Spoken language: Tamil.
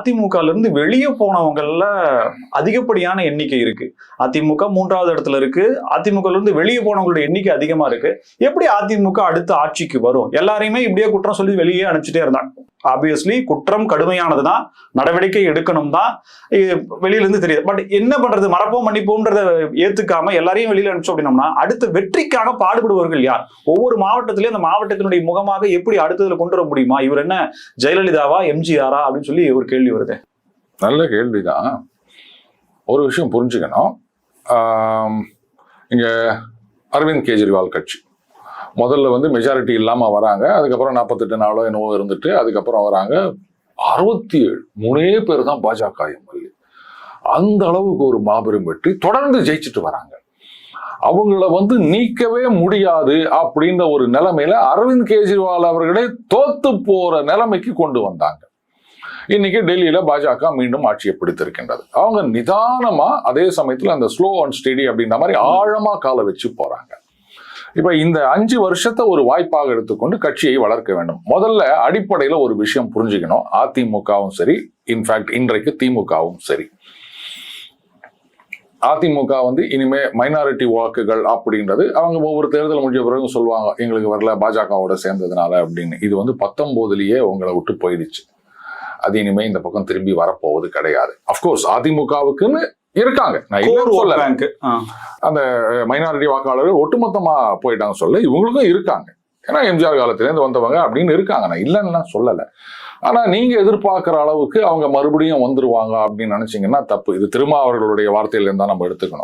அதிமுகல இருந்து வெளியே போனவங்கல்ல அதிகப்படியான எண்ணிக்கை இருக்கு. அதிமுக 3வது இடத்துல இருக்கு. அதிமுகல இருந்து வெளியே போனவங்களோட எண்ணிக்கை அதிகமா இருக்கு. எப்படி அதிமுக அடுத்த ஆட்சிக்கு வரும்? எல்லாரையுமே இப்படியே குற்றம் சொல்லி வெளியே அனுப்பிச்சுட்டே இருந்தாங்க. ஆப்வியஸ்லி குற்றம் கடுமையானதுதான், நடவடிக்கை எடுக்கணும் தான் வெளியில இருந்து தெரியுது. பட் என்ன பண்றது, மறப்போம் மன்னிப்போம்ன்றத ஏத்துக்காம எல்லாரையும் வெளியில அனுப்பிச்சோம் அப்படின்னோம்னா அடுத்த வெற்றிக்காக பாடுபடுபவர்கள் யார்? ஒவ்வொரு மாவட்டத்திலயும் அந்த மாவட்டத்தினுடைய முகமாக எப்படி அடுத்ததுல கொண்டு வர முடியுமா? இவர் என்ன ஜெயலலிதாவா, எம்ஜிஆரா அப்படின்னு சொல்லி ஒரு கேள்வி வருது. நல்ல கேள்விதான். ஒரு விஷயம் புரிஞ்சுக்கணும். இங்க அரவிந்த் கெஜ்ரிவால் கட்சி முதல்ல மெஜாரிட்டி இல்லாம வராங்க. அதுக்கப்புறம் 48 நாளோ என்னவோ இருந்துட்டு அதுக்கப்புறம் வராங்க. 67 3 பேர் தான் பாஜக எம்எல்ஏ. அந்த அளவுக்கு ஒரு மாபெரும் வெற்றி, தொடர்ந்து ஜெயிச்சுட்டு வராங்க. அவங்கள நீக்கவே முடியாது அப்படின்ற ஒரு நிலைமையில அரவிந்த் கெஜ்ரிவால் அவர்களே தோத்து போற நிலைமைக்கு கொண்டு வந்தாங்க. இன்னைக்கு டெல்லியில பாஜக மீண்டும் ஆட்சியை பிடித்திருக்கின்றது. அவங்க நிதானமா, அதே சமயத்துல அந்த ஸ்லோ அண்ட் ஸ்டெடி அப்படின்ற மாதிரி ஆழமா காலை வச்சு போறாங்க. இப்ப இந்த 5 வருஷத்தை ஒரு வாய்ப்பாக எடுத்துக்கொண்டு கட்சியை வளர்க்க வேண்டும். முதல்ல அடிப்படையில ஒரு விஷயம் புரிஞ்சுக்கணும். அதிமுகவும் சரி, இன்ஃபேக்ட் இன்றைக்கு திமுகவும் சரி, அதிமுக இனிமே மைனாரிட்டி வாக்குகள் அப்படின்றது அவங்க ஒவ்வொரு தேர்தல் முடிஞ்ச பிறகு சொல்லுவாங்க, எங்களுக்கு வரல பாஜகவோட சேர்ந்ததுனால அப்படின்னு. இது 19லயே உங்களை விட்டு போயிடுச்சு. அது இனிமே இந்த பக்கம் திரும்பி வரப்போவது கிடையாது. அப்கோர்ஸ் அதிமுகவுக்குன்னு இருக்காங்க, நான் இல்லைன்னு சொல்லல. அந்த மைனாரிட்டி வாக்காளர்கள் ஒட்டுமொத்தமா போயிட்டாங்க சொல்ல, இவங்களுக்கும் இருக்காங்க. ஏன்னா எம்ஜிஆர் காலத்திலேருந்து வந்தவங்க அப்படின்னு இருக்காங்க, நான் இல்லைன்னு சொல்லல. ஆனா நீங்க எதிர்பார்க்கிற அளவுக்கு அவங்க மறுபடியும் வந்துருவாங்க அப்படின்னு நினைச்சீங்கன்னா தப்பு. இது திருமாவர்களுடைய வார்த்தையில இருந்தா நம்ம எடுத்துக்கணும்.